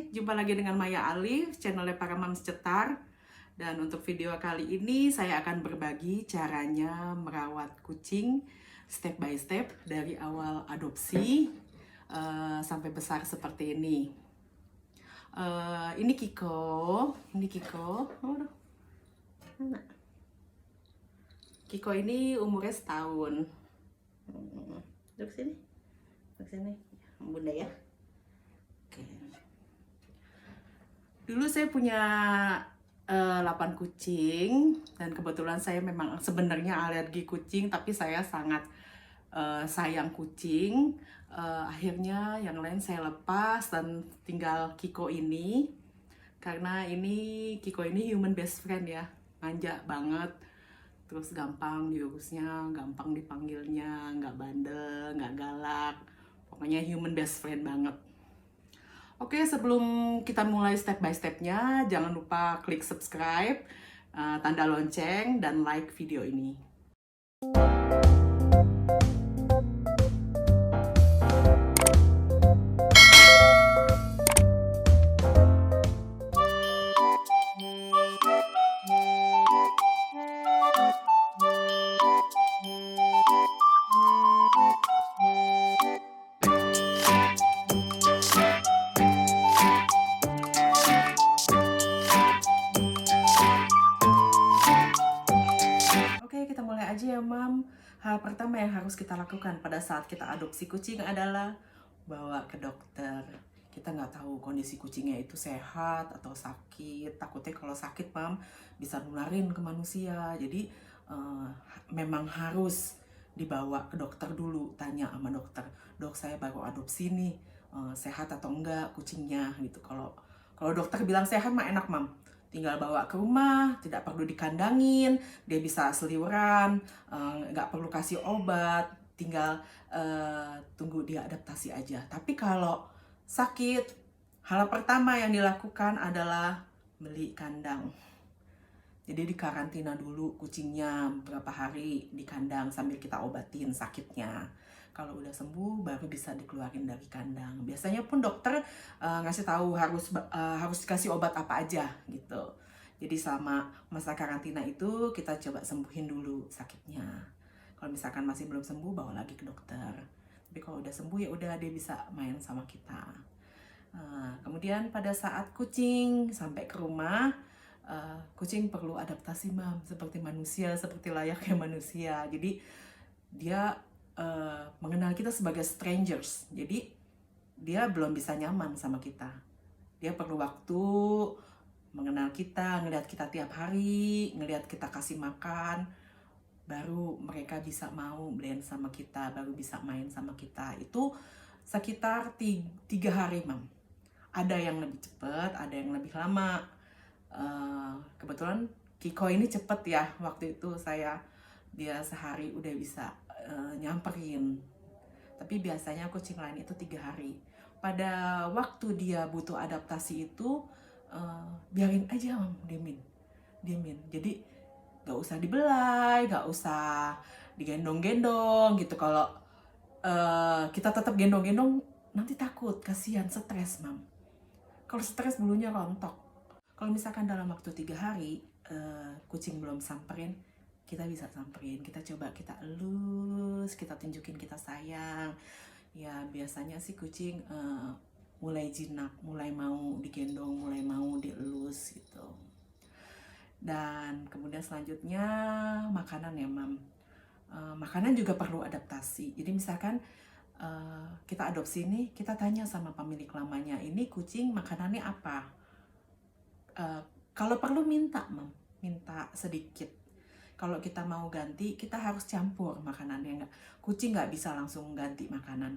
jumpa lagi dengan Maya Alif, channelnya para Mams Cetar. Dan untuk video kali ini saya akan berbagi caranya merawat kucing step by step dari awal adopsi sampai besar seperti ini. Ini Kiko, Kiko ini umurnya setahun. Duduk sini, Bunda ya. Oke. Dulu saya punya 8 kucing dan kebetulan saya memang sebenarnya alergi kucing, tapi saya sangat sayang kucing. Akhirnya yang lain saya lepas dan tinggal Kiko ini, karena Kiko ini human best friend ya, manja banget, terus gampang diurusnya, gampang dipanggilnya, nggak bandel, nggak galak, pokoknya human best friend banget. Oke, sebelum kita mulai step by stepnya, jangan lupa klik subscribe, tanda lonceng, dan like video ini. Kita mulai aja ya, Mam. Hal pertama yang harus kita lakukan pada saat kita adopsi kucing adalah bawa ke dokter. Kita nggak tahu kondisi kucingnya itu sehat atau sakit. Takutnya kalau sakit, Mam, bisa nularin ke manusia. Jadi memang harus dibawa ke dokter dulu. Tanya sama dokter, dok saya baru adopsi nih, sehat atau enggak kucingnya gitu. Kalau dokter bilang sehat mah enak, Mam. Tinggal bawa ke rumah, tidak perlu dikandangin, dia bisa seliuran, nggak perlu kasih obat, tinggal tunggu dia adaptasi aja. Tapi kalau sakit, hal pertama yang dilakukan adalah beli kandang. Jadi dikarantina dulu kucingnya beberapa hari di kandang sambil kita obatin sakitnya. Kalau udah sembuh baru bisa dikeluarin dari kandang. Biasanya pun dokter ngasih tahu harus dikasih obat apa aja gitu. Jadi selama masa karantina itu kita coba sembuhin dulu sakitnya. Kalau misalkan masih belum sembuh bawa lagi ke dokter. Tapi kalau udah sembuh ya udah dia bisa main sama kita. Kemudian pada saat kucing sampai ke rumah, kucing perlu adaptasi, Mam, seperti manusia, seperti layaknya manusia. Jadi dia mengenal kita sebagai strangers. Jadi dia belum bisa nyaman sama kita. Dia perlu waktu mengenal kita, ngelihat kita tiap hari, ngelihat kita kasih makan, baru mereka bisa mau blend sama kita, baru bisa main sama kita. Itu sekitar 3 hari, Mam. Ada yang lebih cepat, ada yang lebih lama. Kebetulan Kiko ini cepet ya, waktu itu dia sehari udah bisa nyamperin. Tapi biasanya kucing lain itu 3 hari. Pada waktu dia butuh adaptasi itu biarin aja, Mam, diemin. Jadi gak usah dibelai, gak usah digendong-gendong gitu. Kalau kita tetap gendong-gendong nanti takut, kasihan, stres, Mam. Kalau stres bulunya rontok. Kalau misalkan dalam waktu 3 hari kucing belum samperin, kita bisa samperin, kita coba, kita elus, kita tunjukin kita sayang. Ya biasanya sih kucing mulai jinak, mulai mau digendong, mulai mau dielus gitu. Dan kemudian selanjutnya makanan ya, Mam. Makanan juga perlu adaptasi. Jadi misalkan kita adopsi nih, kita tanya sama pemilik lamanya, ini kucing makanannya apa? Kalau perlu minta, Mam, minta sedikit. Kalau kita mau ganti, kita harus campur makanannya. Kucing nggak bisa langsung ganti makanan.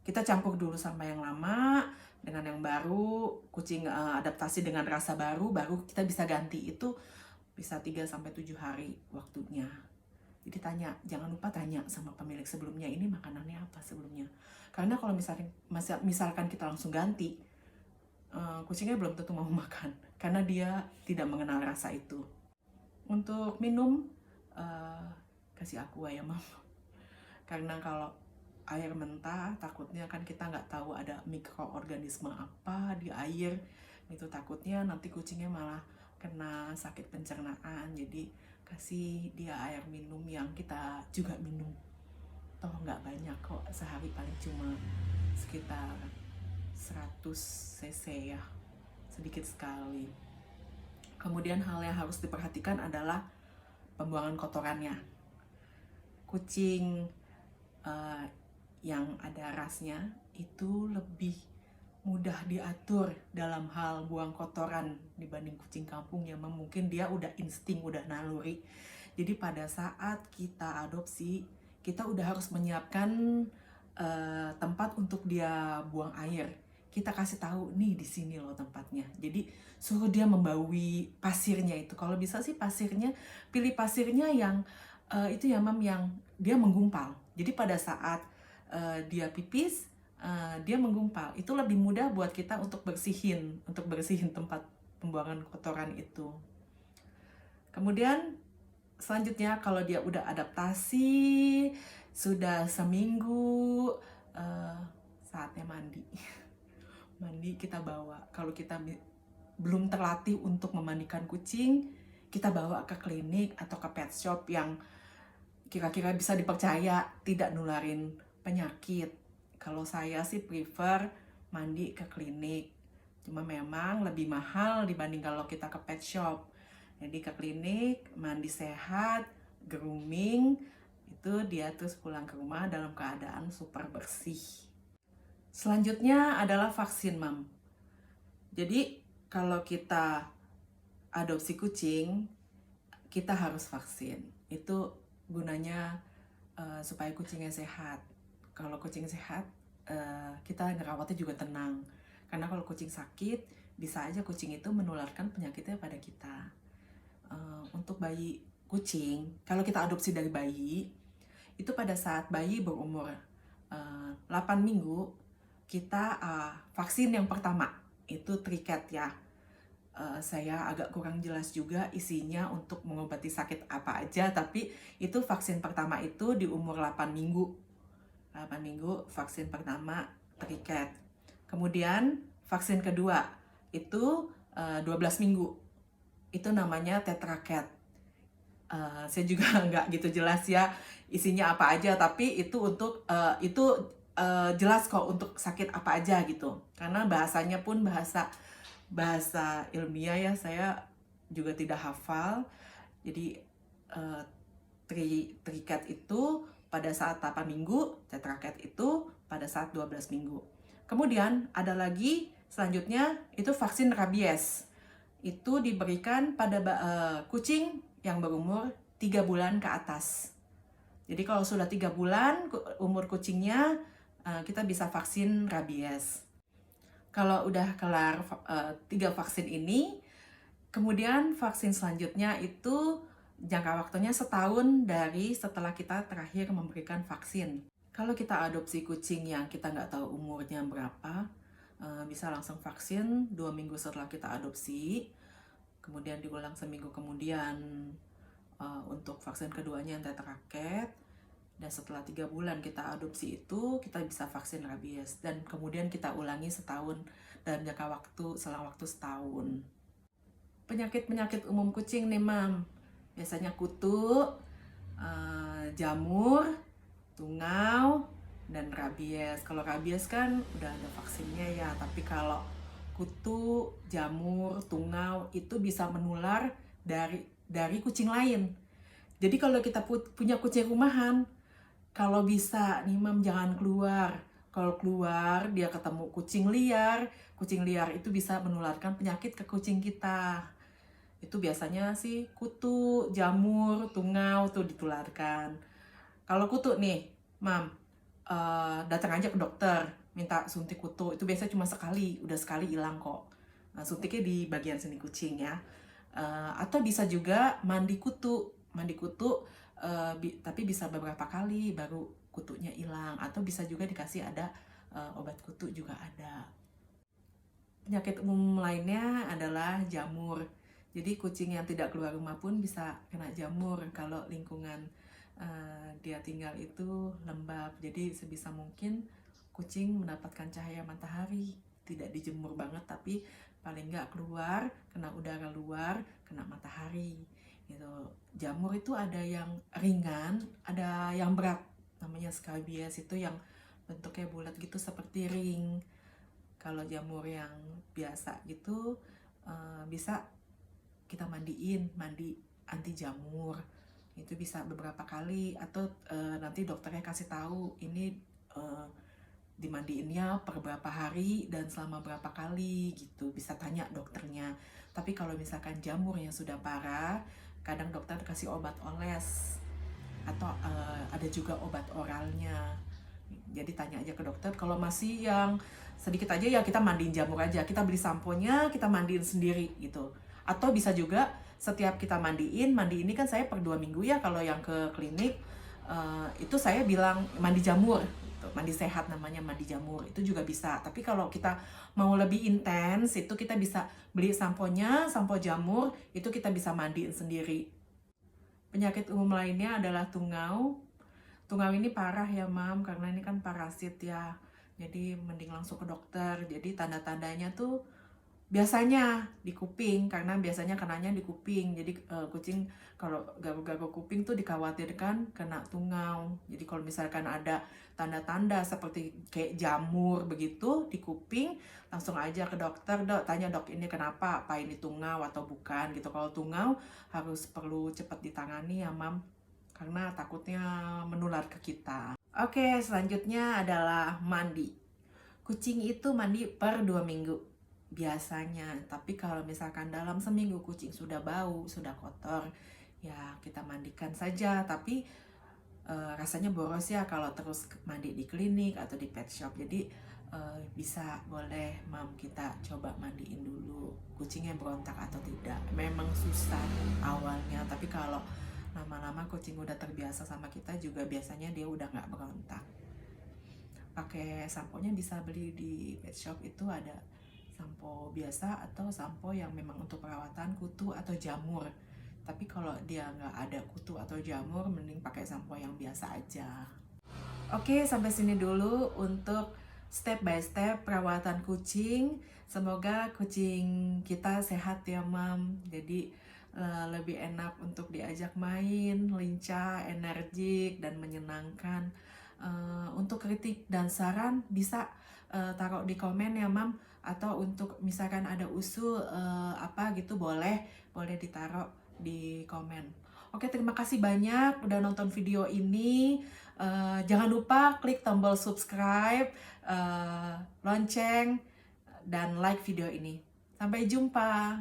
Kita campur dulu sama yang lama dengan yang baru. Kucing adaptasi dengan rasa baru kita bisa ganti. Itu bisa 3-7 hari waktunya. Jadi jangan lupa tanya sama pemilik sebelumnya, ini makanannya apa sebelumnya. Karena kalau misalkan kita langsung ganti, kucingnya belum tentu mau makan. Karena dia tidak mengenal rasa itu. Untuk minum, kasih aqua ya, Mam. Karena kalau air mentah, takutnya kan kita nggak tahu ada mikroorganisme apa di air, itu takutnya nanti kucingnya malah kena sakit pencernaan. Jadi kasih dia air minum yang kita juga minum, toh nggak banyak kok, sehari paling cuma sekitar 100 cc ya, sedikit sekali. Kemudian hal yang harus diperhatikan adalah pembuangan kotorannya. Kucing yang ada rasnya itu lebih mudah diatur dalam hal buang kotoran dibanding kucing kampung yang mungkin dia udah insting, udah naluri. Jadi pada saat kita adopsi, kita udah harus menyiapkan tempat untuk dia buang air. Kita kasih tahu nih di sini loh tempatnya. Jadi suruh dia membaui pasirnya itu. Kalau bisa sih pasirnya, pilih pasirnya yang itu ya Mam, yang dia menggumpal. Jadi pada saat dia pipis, dia menggumpal. Itu lebih mudah buat kita untuk bersihin tempat pembuangan kotoran itu. Kemudian selanjutnya kalau dia udah adaptasi, sudah seminggu, saatnya mandi. Mandi kita bawa. Kalau kita belum terlatih untuk memandikan kucing, kita bawa ke klinik atau ke pet shop yang kira-kira bisa dipercaya tidak nularin penyakit. Kalau saya sih prefer mandi ke klinik. Cuma memang lebih mahal dibanding kalau kita ke pet shop. Jadi ke klinik, mandi sehat, grooming, itu dia terus pulang ke rumah dalam keadaan super bersih. Selanjutnya adalah vaksin, Mam. Jadi kalau kita adopsi kucing, kita harus vaksin. Itu gunanya supaya kucingnya sehat. Kalau kucing sehat, kita ngerawatnya juga tenang. Karena kalau kucing sakit, bisa aja kucing itu menularkan penyakitnya pada kita. Untuk bayi kucing, kalau kita adopsi dari bayi, itu pada saat bayi berumur 8 minggu, kita vaksin yang pertama, itu triket ya. Saya agak kurang jelas juga isinya untuk mengobati sakit apa aja, tapi itu vaksin pertama itu di umur 8 minggu. 8 minggu vaksin pertama triket. Kemudian vaksin kedua itu 12 minggu. Itu namanya tetraket. Saya juga nggak gitu jelas ya isinya apa aja, tapi itu untuk jelas kok untuk sakit apa aja gitu. Karena bahasanya pun bahasa ilmiah ya, saya juga tidak hafal. Jadi triket itu pada saat 8 minggu, tetraket itu pada saat 12 minggu. Kemudian ada lagi selanjutnya itu vaksin rabies. Itu diberikan pada kucing yang berumur 3 bulan ke atas. Jadi kalau sudah 3 bulan umur kucingnya, kita bisa vaksin rabies. Kalau udah kelar 3 vaksin ini, kemudian vaksin selanjutnya itu jangka waktunya setahun dari setelah kita terakhir memberikan vaksin. Kalau kita adopsi kucing yang kita nggak tahu umurnya berapa, bisa langsung vaksin 2 minggu setelah kita adopsi, kemudian diulang seminggu kemudian untuk vaksin keduanya yang tetraket. Dan setelah 3 bulan kita adopsi itu, kita bisa vaksin rabies. Dan kemudian kita ulangi setahun dalam jangka waktu, selang waktu setahun. Penyakit-penyakit umum kucing nih, Mam. Biasanya kutu, jamur, tungau, dan rabies. Kalau rabies kan udah ada vaksinnya ya, tapi kalau kutu, jamur, tungau itu bisa menular dari kucing lain. Jadi kalau kita punya kucing rumahan, kalau bisa nih Mam jangan keluar. Kalau keluar dia ketemu kucing liar itu bisa menularkan penyakit ke kucing kita. Itu biasanya sih kutu, jamur, tungau tuh ditularkan. Kalau kutu nih, Mam, datang aja ke dokter, minta suntik kutu. Itu biasanya cuma sekali, udah sekali hilang kok. Suntiknya di bagian sini kucing ya. Atau bisa juga mandi kutu, tapi bisa beberapa kali baru kutunya hilang. Atau bisa juga dikasih ada obat kutu juga ada. Penyakit umum lainnya adalah jamur. Jadi kucing yang tidak keluar rumah pun bisa kena jamur kalau lingkungan dia tinggal itu lembab. Jadi sebisa mungkin kucing mendapatkan cahaya matahari, tidak dijemur banget tapi paling nggak keluar, kena udara luar, kena matahari gitu. Jamur itu ada yang ringan, ada yang berat, namanya scabies, itu yang bentuknya bulat gitu seperti ring. Kalau jamur yang biasa gitu bisa kita mandiin, mandi anti jamur itu bisa beberapa kali, atau nanti dokternya kasih tahu ini dimandiinnya per berapa hari dan selama berapa kali gitu, bisa tanya dokternya. Tapi kalau misalkan jamur yang sudah parah, kadang dokter kasih obat oles atau ada juga obat oralnya. Jadi tanya aja ke dokter. Kalau masih yang sedikit aja ya kita mandiin jamur aja, kita beli samponya, kita mandiin sendiri gitu. Atau bisa juga setiap kita mandi ini kan saya per 2 minggu ya kalau yang ke klinik, itu saya bilang mandi jamur gitu. Mandi sehat namanya, mandi jamur itu juga bisa. Tapi kalau kita mau lebih intens itu kita bisa beli samponya, sampo jamur itu kita bisa mandiin sendiri. Penyakit umum lainnya adalah tungau. Tungau ini parah ya mam, karena ini kan parasit ya, jadi mending langsung ke dokter. Jadi tanda-tandanya tuh biasanya di kuping, karena biasanya kenanya di kuping. Jadi kucing kalau garuk-garuk kuping tuh dikhawatirkan kena tungau. Jadi kalau misalkan ada tanda-tanda seperti kayak jamur begitu di kuping, langsung aja ke dokter. Dok, tanya dok ini kenapa, apa ini tungau atau bukan gitu. Kalau tungau harus perlu cepat ditangani ya mam, karena takutnya menular ke kita. Oke, selanjutnya adalah mandi. Kucing itu mandi per 2 minggu biasanya. Tapi kalau misalkan dalam seminggu kucing sudah bau, sudah kotor, ya kita mandikan saja. Tapi rasanya boros ya kalau terus mandi di klinik atau di pet shop. Jadi bisa, boleh mam kita coba mandiin dulu kucingnya berontak atau tidak. Memang susah awalnya, tapi kalau lama-lama kucing udah terbiasa sama kita juga biasanya dia udah nggak berontak. Pakai samponya bisa beli di pet shop, itu ada sampo biasa atau sampo yang memang untuk perawatan kutu atau jamur. Tapi kalau dia nggak ada kutu atau jamur, mending pakai sampo yang biasa aja. Oke, sampai sini dulu untuk step by step perawatan kucing. Semoga kucing kita sehat ya mam. Jadi lebih enak untuk diajak main, lincah, energik, dan menyenangkan. Untuk kritik dan saran bisa taruh di komen ya mam. Atau untuk misalkan ada usul apa gitu, boleh ditaruh di komen. Oke, terima kasih banyak udah nonton video ini. Jangan lupa klik tombol subscribe, lonceng, dan like video ini. Sampai jumpa.